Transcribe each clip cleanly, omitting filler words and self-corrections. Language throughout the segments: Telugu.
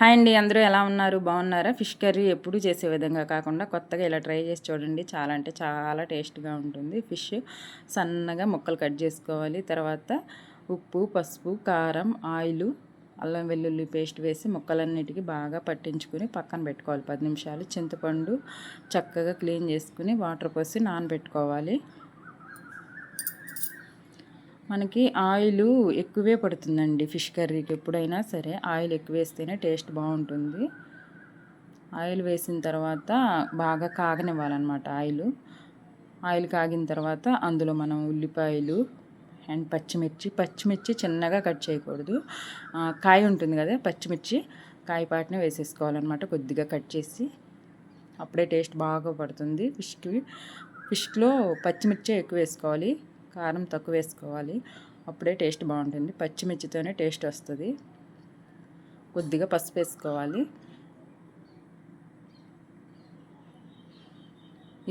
హాయ్ అండి, అందరూ ఎలా ఉన్నారు? బాగున్నారా? ఫిష్ కర్రీ ఎప్పుడు చేసే విధంగా కాకుండా కొత్తగా ఇలా ట్రై చేసి చూడండి. చాలా అంటే చాలా టేస్ట్గా ఉంటుంది. ఫిష్ సన్నగా ముక్కలు కట్ చేసుకోవాలి. తర్వాత ఉప్పు, పసుపు, కారం, ఆయిల్, అల్లం వెల్లుల్లి పేస్ట్ వేసి ముక్కలన్నిటికీ బాగా పట్టించుకుని పక్కన పెట్టుకోవాలి 10 నిమిషాలు. చింతపండు చక్కగా క్లీన్ చేసుకుని వాటర్ పోసి నానబెట్టుకోవాలి. మనకి ఆయిల్ ఎక్కువే పడుతుందండి ఫిష్ కర్రీకి. ఎప్పుడైనా సరే ఆయిల్ ఎక్కువ వేస్తేనే టేస్ట్ బాగుంటుంది. ఆయిల్ వేసిన తర్వాత బాగా కాగనివ్వాలన్నమాట. ఆయిల్ కాగిన తర్వాత అందులో మనం ఉల్లిపాయలు అండ్ పచ్చిమిర్చి చిన్నగా కట్ చేయకూడదు. కాయ ఉంటుంది కదా, పచ్చిమిర్చి కాయపాటిని వేసేసుకోవాలన్నమాట. కొద్దిగా కట్ చేసి, అప్పుడే టేస్ట్ బాగా పడుతుంది ఫిష్లో పచ్చిమిర్చి ఎక్కువ వేసుకోవాలి, కారం తక్కువ వేసుకోవాలి. అప్పుడే టేస్ట్ బాగుంటుంది. పచ్చిమిర్చితోనే టేస్ట్ వస్తుంది. కొద్దిగా పసుపు వేసుకోవాలి.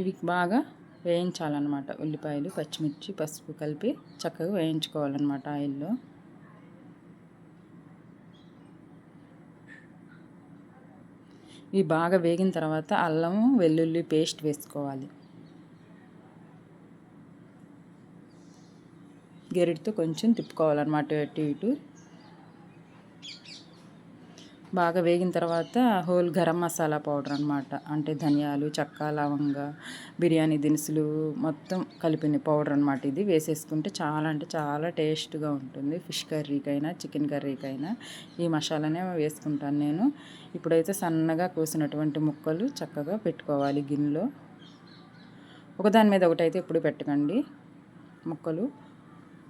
ఇవి బాగా వేయించాలన్నమాట. ఉల్లిపాయలు, పచ్చిమిర్చి, పసుపు కలిపి చక్కగా వేయించుకోవాలన్నమాట ఆయిల్లో. ఇవి బాగా వేగిన తర్వాత అల్లం వెల్లుల్లి పేస్ట్ వేసుకోవాలి. గెరిటితో కొంచెం తిప్పుకోవాలన్నమాట అటు ఇటు. బాగా వేగిన తర్వాత హోల్ గరం మసాలా పౌడర్ అనమాట, అంటే ధనియాలు, చెక్క, లవంగ, బిర్యానీ దినుసులు మొత్తం కలిపిన పౌడర్ అనమాట. ఇది వేసేసుకుంటే చాలా అంటే చాలా టేస్ట్గా ఉంటుంది. ఫిష్ కర్రీకైనా చికెన్ కర్రీకైనా ఈ మసాలానే వేసుకుంటాను నేను. ఇప్పుడైతే సన్నగా కోసినటువంటి ముక్కలు చక్కగా పెట్టుకోవాలి గిన్నెలో. ఒకదాని మీద ఒకటైతే ఎప్పుడు పెట్టకండి. ముక్కలు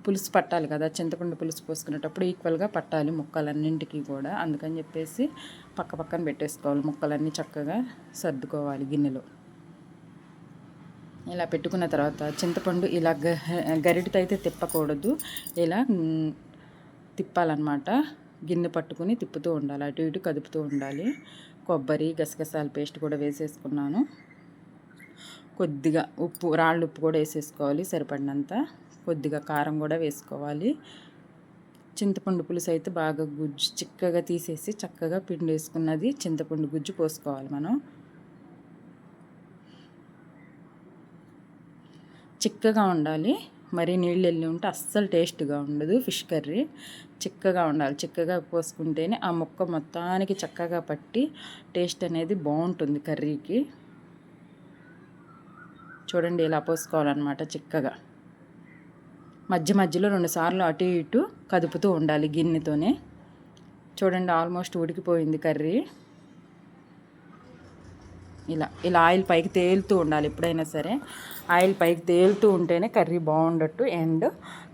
పులుసు పట్టాలి కదా, చింతపండు పులుసు పోసుకునేటప్పుడు ఈక్వల్గా పట్టాలి ముక్కలన్నింటికి కూడా. అందుకని చెప్పేసి పక్కన పెట్టేసుకోవాలి. ముక్కలన్నీ చక్కగా సర్దుకోవాలి గిన్నెలో. ఇలా పెట్టుకున్న తర్వాత చింతపండు ఇలా గరిటతో అయితే తిప్పకూడదు, ఇలా తిప్పాలన్నమాట. గిన్నె పట్టుకుని తిప్పుతూ ఉండాలి, అటు ఇటు కదుపుతూ ఉండాలి. కొబ్బరి, గసగసాల పేస్ట్ కూడా వేసేసుకున్నాను. కొద్దిగా ఉప్పు, రాళ్ళు ఉప్పు కూడా వేసేసుకోవాలి సరిపడినంత. కొద్దిగా కారం కూడా వేసుకోవాలి. చింతపండు పులుసు అయితే బాగా గుజ్జు చిక్కగా తీసేసి చక్కగా పిండి వేసుకున్నది చింతపండు గుజ్జు పోసుకోవాలి మనం. చిక్కగా ఉండాలి, మరీ నీళ్ళు వెళ్ళి ఉంటే అస్సలు టేస్ట్గా ఉండదు ఫిష్ కర్రీ. చిక్కగా ఉండాలి. చిక్కగా పోసుకుంటేనే ఆ ముక్క మొత్తానికి చక్కగా పట్టి టేస్ట్ అనేది బాగుంటుంది కర్రీకి. చూడండి, ఇలా పోసుకోవాలన్నమాట చిక్కగా. మధ్యలో 2 సార్లు అటు ఇటు కదుపుతూ ఉండాలి గిన్నెతోనే. చూడండి, ఆల్మోస్ట్ ఉడికిపోయింది కర్రీ. ఇలా ఆయిల్ పైకి తేలుతూ ఉండాలి. ఎప్పుడైనా సరే ఆయిల్ పైకి తేలుతూ ఉంటేనే కర్రీ బాగుండట్టు అండ్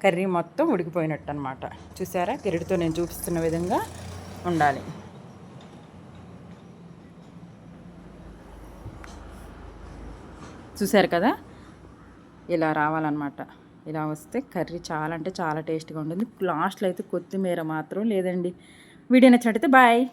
కర్రీ మొత్తం ఉడికిపోయినట్టు అనమాట. చూసారా, గరిటతో నేను చూపిస్తున్న విధంగా ఉండాలి. చూసారు కదా, ఇలా రావాలన్నమాట. ఇలా వస్తే కర్రీ చాలా అంటే చాలా టేస్ట్గా ఉంటుంది. లాస్ట్లో అయితే కొత్తిమీర మాత్రం లేదండి. వీడియో నచ్చినట్టయితే బాయ్.